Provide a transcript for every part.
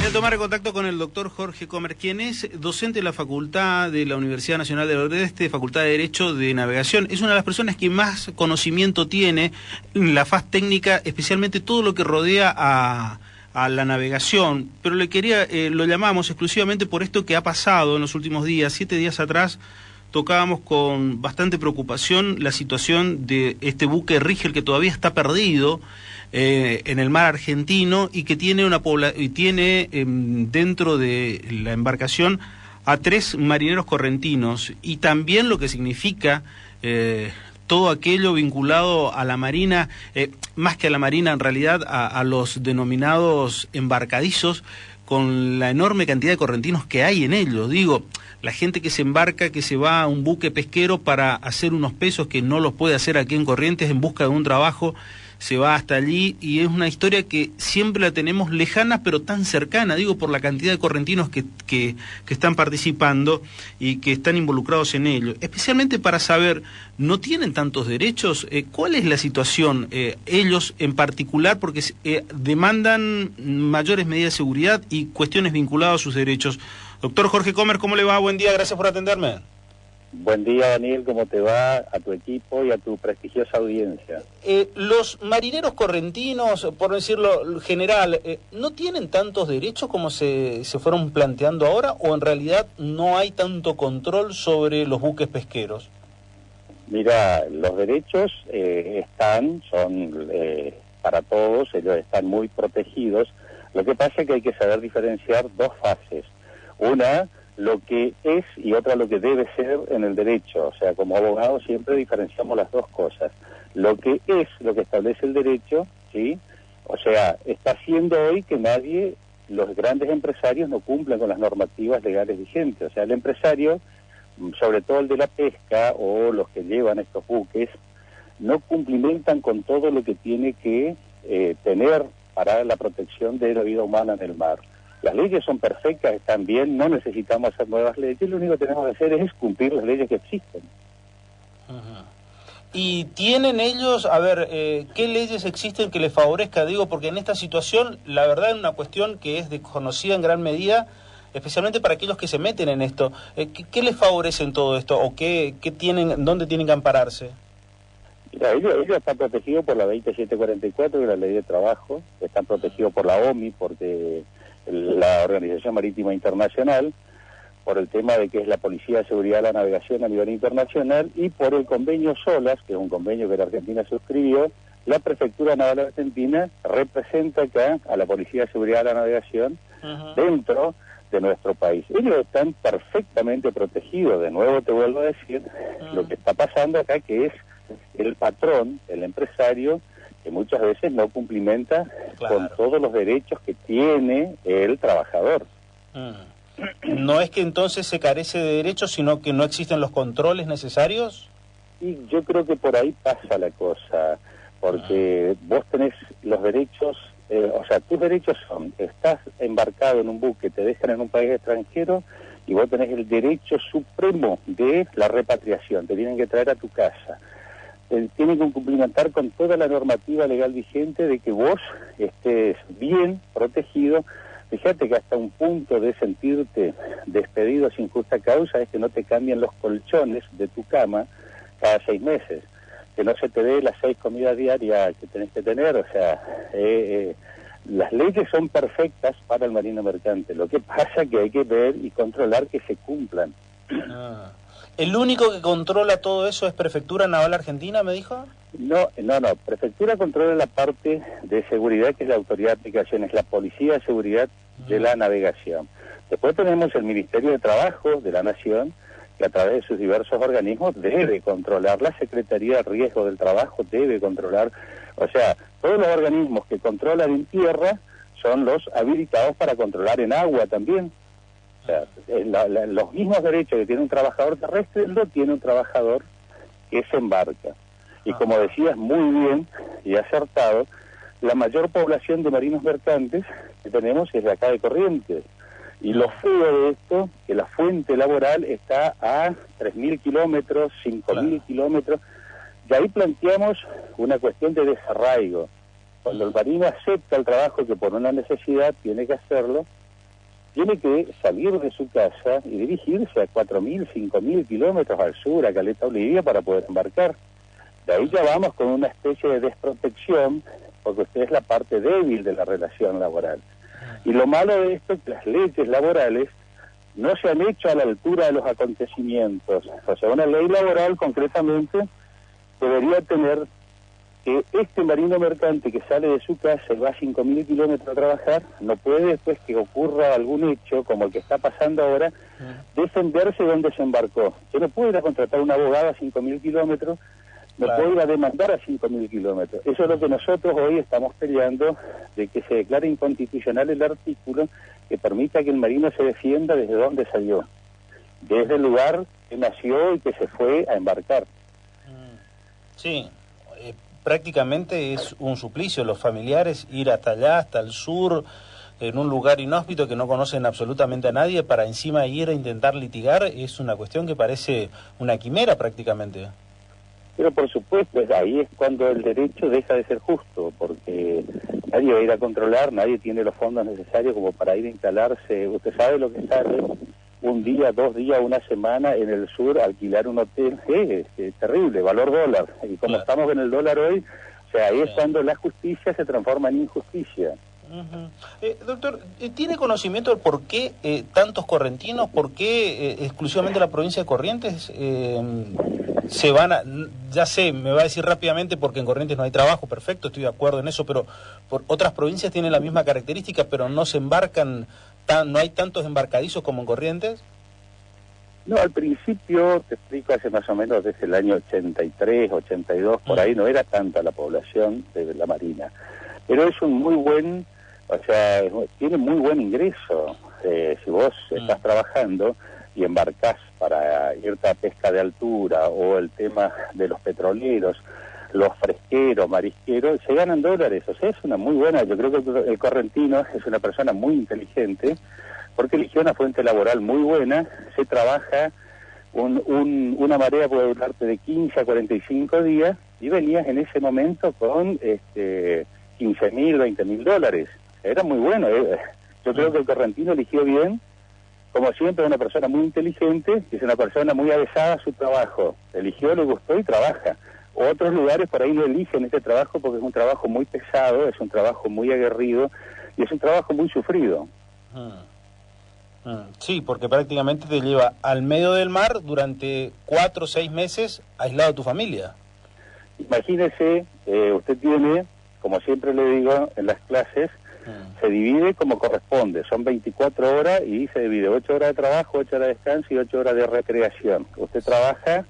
Voy a tomar contacto con el doctor Jorge Comer, quien es docente de la Facultad de la Universidad Nacional del Oeste, Facultad de Derecho de Navegación. Es una de las personas que más conocimiento tiene en la faz técnica, especialmente todo lo que rodea a la navegación. Pero lo llamamos exclusivamente por esto que ha pasado en los últimos días. 7 días atrás tocábamos con bastante preocupación la situación de este buque Rigel que todavía está perdido en el mar argentino y que tiene dentro de la embarcación a 3 marineros correntinos, y también lo que significa todo aquello vinculado a la marina, más que a la marina en realidad, a los denominados embarcadizos, con la enorme cantidad de correntinos que hay en ellos. Digo, la gente que se embarca, que se va a un buque pesquero para hacer unos pesos que no los puede hacer aquí en Corrientes en busca de un trabajo, se va hasta allí, y es una historia que siempre la tenemos lejana pero tan cercana, digo, por la cantidad de correntinos que están participando y que están involucrados en ello. Especialmente para saber, ¿no tienen tantos derechos? ¿Cuál es la situación? Ellos en particular, porque demandan mayores medidas de seguridad y cuestiones vinculadas a sus derechos. Doctor Jorge Comer, ¿cómo le va? Buen día, gracias por atenderme. Buen día, Daniel, ¿cómo te va? A tu equipo y a tu prestigiosa audiencia. Los marineros correntinos, por decirlo general, ¿no tienen tantos derechos como se fueron planteando ahora, o en realidad no hay tanto control sobre los buques pesqueros? Mira, los derechos son para todos, ellos están muy protegidos. Lo que pasa es que hay que saber diferenciar 2 fases. Una, lo que es, y otra, lo que debe ser en el derecho. O sea, como abogados siempre diferenciamos las 2 cosas. Lo que es, lo que establece el derecho, ¿sí? O sea, está haciendo hoy que los grandes empresarios no cumplan con las normativas legales vigentes. O sea, el empresario, sobre todo el de la pesca o los que llevan estos buques, no cumplimentan con todo lo que tiene que tener para la protección de la vida humana en el mar. Las leyes son perfectas, están bien, no necesitamos hacer nuevas leyes, lo único que tenemos que hacer es cumplir las leyes que existen. Ajá. ¿Y tienen ellos, qué leyes existen que les favorezca? Digo, porque en esta situación, la verdad, es una cuestión que es desconocida en gran medida, especialmente para aquellos que se meten en esto. ¿Qué les favorece en todo esto? ¿O dónde tienen que ampararse? Mira, ellos están protegidos por la 20744, que es la ley de trabajo, están protegidos por la OMI, porque la Organización Marítima Internacional, por el tema de que es la Policía de Seguridad de la Navegación a nivel internacional, y por el convenio SOLAS, que es un convenio que la Argentina suscribió. La Prefectura Naval Argentina representa acá a la Policía de Seguridad de la Navegación dentro de nuestro país. Ellos están perfectamente protegidos. De nuevo te vuelvo a decir, lo que está pasando acá, que es el patrón, el empresario, que muchas veces no cumplimenta con todos los derechos que tiene el trabajador. ¿No es que entonces se carece de derechos, sino que no existen los controles necesarios? Y yo creo que por ahí pasa la cosa, porque vos tenés los derechos, tus derechos son, estás embarcado en un buque, te dejan en un país extranjero, y vos tenés el derecho supremo de la repatriación, te tienen que traer a tu casa. Tienen que cumplimentar con toda la normativa legal vigente de que vos estés bien protegido. Fíjate que hasta un punto de sentirte despedido sin justa causa es que no te cambian los colchones de tu cama cada 6 meses, que no se te dé las 6 comidas diarias que tenés que tener. O sea, las leyes son perfectas para el marino mercante. Lo que pasa es que hay que ver y controlar que se cumplan. ¿El único que controla todo eso es Prefectura Naval Argentina, me dijo? No, Prefectura controla la parte de seguridad, que es la autoridad de aplicación, es la Policía de Seguridad de la Navegación. Después tenemos el Ministerio de Trabajo de la Nación, que a través de sus diversos organismos debe controlar. La Secretaría de Riesgo del Trabajo debe controlar. O sea, todos los organismos que controlan en tierra son los habilitados para controlar en agua también. O sea, los mismos derechos que tiene un trabajador terrestre lo tiene un trabajador que se embarca. Y como decías muy bien y acertado, la mayor población de marinos mercantes que tenemos es de acá de Corrientes. Y lo feo de esto, que la fuente laboral está a 3.000 kilómetros, 5.000 kilómetros. De ahí planteamos una cuestión de desarraigo. Cuando el marino acepta el trabajo que por una necesidad tiene que hacerlo, tiene que salir de su casa y dirigirse a 4.000, 5.000 kilómetros al sur, a Caleta Olivia, para poder embarcar. De ahí ya vamos con una especie de desprotección, porque usted es la parte débil de la relación laboral. Y lo malo de esto es que las leyes laborales no se han hecho a la altura de los acontecimientos. O sea, una ley laboral concretamente debería tener que este marino mercante que sale de su casa y va a 5.000 kilómetros a trabajar, no puede, después que ocurra algún hecho, como el que está pasando ahora, defenderse de donde se embarcó. Yo no puedo ir a contratar un abogado a 5.000 kilómetros, no puedo ir a demandar a 5.000 kilómetros. Eso es lo que nosotros hoy estamos peleando, de que se declare inconstitucional el artículo que permita que el marino se defienda desde donde salió, desde el lugar que nació y que se fue a embarcar. Sí. Prácticamente es un suplicio los familiares ir hasta allá, hasta el sur, en un lugar inhóspito que no conocen absolutamente a nadie, para encima ir a intentar litigar. Es una cuestión que parece una quimera prácticamente. Pero por supuesto, ahí es cuando el derecho deja de ser justo, porque nadie va a ir a controlar, nadie tiene los fondos necesarios como para ir a instalarse. Usted sabe lo que sale un día, 2 días, una semana en el sur, alquilar un hotel, es terrible, valor dólar. Y como estamos en el dólar hoy, o sea, ahí es cuando la justicia se transforma en injusticia. Doctor, ¿tiene conocimiento de por qué tantos correntinos, por qué exclusivamente la provincia de Corrientes se van a... Ya sé, me va a decir rápidamente porque en Corrientes no hay trabajo, perfecto, estoy de acuerdo en eso, pero por otras provincias tienen la misma característica, pero no se embarcan... ¿No hay tantos embarcadizos como en Corrientes? No, al principio, te explico, hace más o menos desde el año 83, 82, por ahí no era tanta la población de la Marina. Pero es un muy buen, o sea, tiene muy buen ingreso. Si vos estás trabajando y embarcás para irte a pesca de altura, o el tema de los petroleros, los fresqueros, marisqueros, se ganan dólares. O sea, es una muy buena, yo creo que el correntino es una persona muy inteligente, porque eligió una fuente laboral muy buena, se trabaja, una marea puede durarte de 15 a 45 días, y venías en ese momento con 15.000, 20.000 dólares. Era muy bueno. Yo creo que el correntino eligió bien, como siempre, una persona muy inteligente, es una persona muy avesada a su trabajo. Eligió, le gustó y trabaja. Otros lugares por ahí no eligen este trabajo porque es un trabajo muy pesado, es un trabajo muy aguerrido y es un trabajo muy sufrido. Sí, porque prácticamente te lleva al medio del mar durante 4 o 6 meses aislado de tu familia. Imagínese, usted tiene, como siempre le digo en las clases, se divide como corresponde, son 24 horas y se divide 8 horas de trabajo, 8 horas de descanso y 8 horas de recreación. Usted trabaja,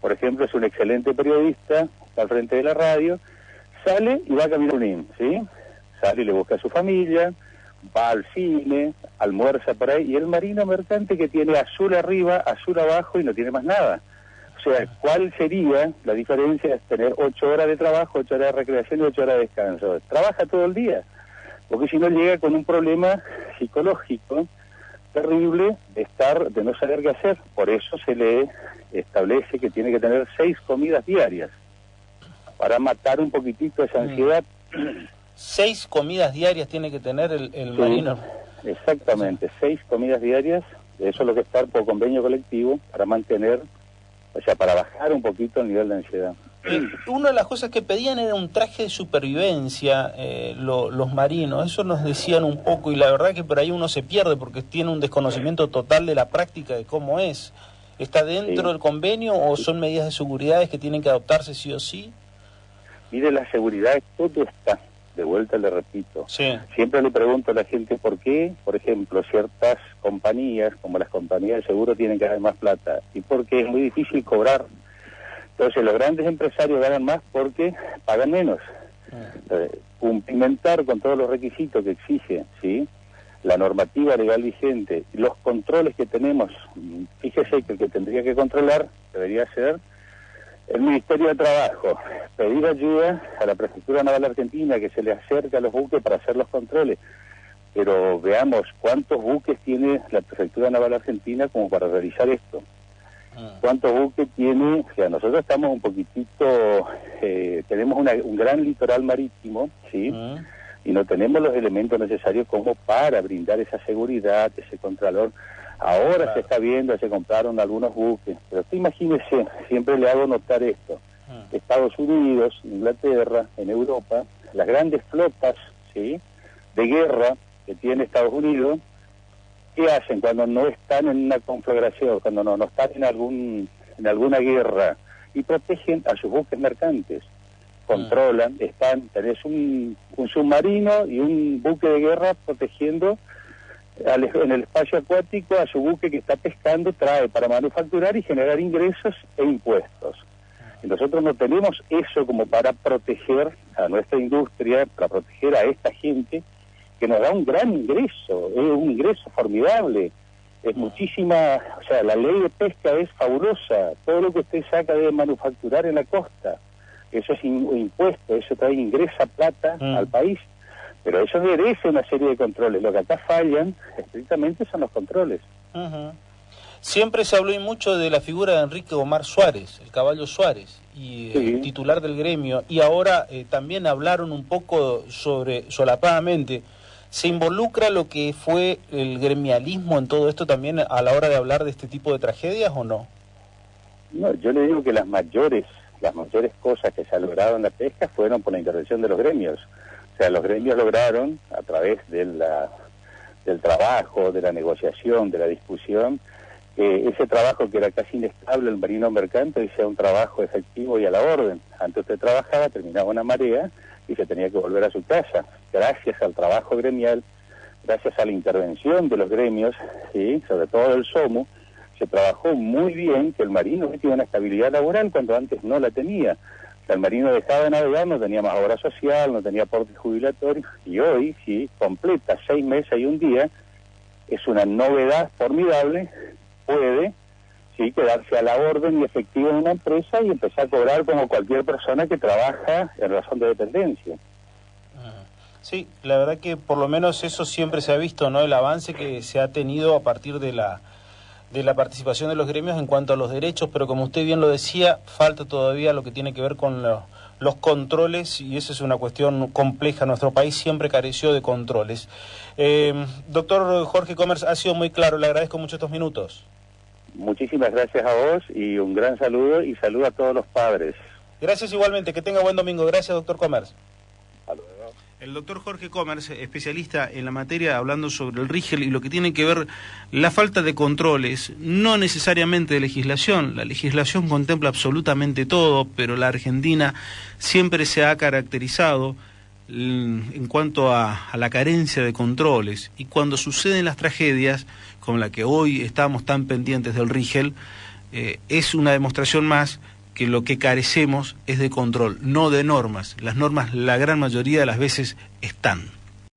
por ejemplo, es un excelente periodista, está al frente de la radio, sale y va a caminar un IN, ¿sí? Sale y le busca a su familia, va al cine, almuerza por ahí, y el marino mercante que tiene azul arriba, azul abajo y no tiene más nada. O sea, ¿cuál sería la diferencia de tener 8 horas de trabajo, 8 horas de recreación y 8 horas de descanso? Trabaja todo el día, porque si no llega con un problema psicológico terrible de no saber qué hacer. Por eso se le establece que tiene que tener 6 comidas diarias para matar un poquitito esa ansiedad. 6 comidas diarias tiene que tener el marino. Exactamente, 6 comidas diarias. Eso es lo que está por convenio colectivo para mantener, o sea, para bajar un poquito el nivel de ansiedad. Una de las cosas que pedían era un traje de supervivencia, los marinos, eso nos decían un poco, y la verdad que por ahí uno se pierde porque tiene un desconocimiento total de la práctica de cómo es. ¿Está dentro del convenio o son medidas de seguridad que tienen que adoptarse sí o sí? Mire, la seguridad, todo está, de vuelta le repito. Sí. Siempre le pregunto a la gente por qué, por ejemplo, ciertas compañías, como las compañías de seguro, tienen que dar más plata, y porque es muy difícil cobrar. Entonces los grandes empresarios ganan más porque pagan menos. Cumplimentar con todos los requisitos que exige, ¿sí?, la normativa legal vigente, los controles que tenemos. Fíjese que el que tendría que controlar debería ser el Ministerio de Trabajo, pedir ayuda a la Prefectura Naval Argentina que se le acerque a los buques para hacer los controles. Pero veamos cuántos buques tiene la Prefectura Naval Argentina como para realizar esto. ¿Cuántos buques tiene? O sea, nosotros estamos un poquitito, tenemos un gran litoral marítimo, ¿sí? y no tenemos los elementos necesarios como para brindar esa seguridad, ese contralor. Ahora Claro. se está viendo, se compraron algunos buques, pero usted imagínese, siempre le hago notar esto, Estados Unidos, Inglaterra, en Europa, las grandes flotas, ¿sí?, de guerra que tiene Estados Unidos, ¿qué hacen cuando no están en una conflagración, cuando no están en alguna guerra? Y protegen a sus buques mercantes, controlan, tenés un submarino y un buque de guerra protegiendo en el espacio acuático a su buque que está pescando, trae para manufacturar y generar ingresos e impuestos. Y nosotros no tenemos eso como para proteger a nuestra industria, para proteger a esta gente que nos da un gran ingreso, es un ingreso formidable, es muchísima, o sea, la ley de pesca es fabulosa, todo lo que usted saca de manufacturar en la costa, eso es impuesto, eso trae ingresa plata al país, pero eso merece una serie de controles. Lo que acá fallan estrictamente son los controles. Siempre se habló y mucho de la figura de Enrique Omar Suárez, el Caballo Suárez, y Sí. titular del gremio, y ahora también hablaron un poco solapadamente. ¿Se involucra lo que fue el gremialismo en todo esto también a la hora de hablar de este tipo de tragedias o no? No, yo le digo que las mayores cosas que se han logrado en la pesca fueron por la intervención de los gremios. O sea, los gremios lograron, a través del trabajo, de la negociación, de la discusión, ese trabajo que era casi inestable, el marino mercante, hoy sea un trabajo efectivo y a la orden. Antes usted trabajaba, terminaba una marea y se tenía que volver a su casa. Gracias al trabajo gremial, gracias a la intervención de los gremios, ¿sí?, sobre todo del SOMU, se trabajó muy bien que el marino tiene una estabilidad laboral cuando antes no la tenía. O sea, el marino dejaba de navegar, no tenía más obra social, no tenía aporte jubilatorio, y hoy, sí, completa 6 meses y un día, es una novedad formidable, puede, sí, quedarse a la orden y efectivo en una empresa y empezar a cobrar como cualquier persona que trabaja en razón de dependencia. Sí, la verdad que por lo menos eso siempre se ha visto, ¿no? El avance que se ha tenido a partir de la participación de los gremios en cuanto a los derechos, pero como usted bien lo decía, falta todavía lo que tiene que ver con los controles, y eso es una cuestión compleja. Nuestro país siempre careció de controles. Doctor Jorge Comers, ha sido muy claro, le agradezco mucho estos minutos. Muchísimas gracias a vos y un gran saludo, y saludo a todos los padres. Gracias igualmente, que tenga buen domingo. Gracias, doctor Comers. Hasta luego. El doctor Jorge Comers, especialista en la materia, hablando sobre el RIGEL y lo que tiene que ver la falta de controles, no necesariamente de legislación. La legislación contempla absolutamente todo, pero la Argentina siempre se ha caracterizado en cuanto a la carencia de controles. Y cuando suceden las tragedias, como la que hoy estamos tan pendientes del RIGEL, es una demostración más que lo que carecemos es de control, no de normas. Las normas, la gran mayoría de las veces, están.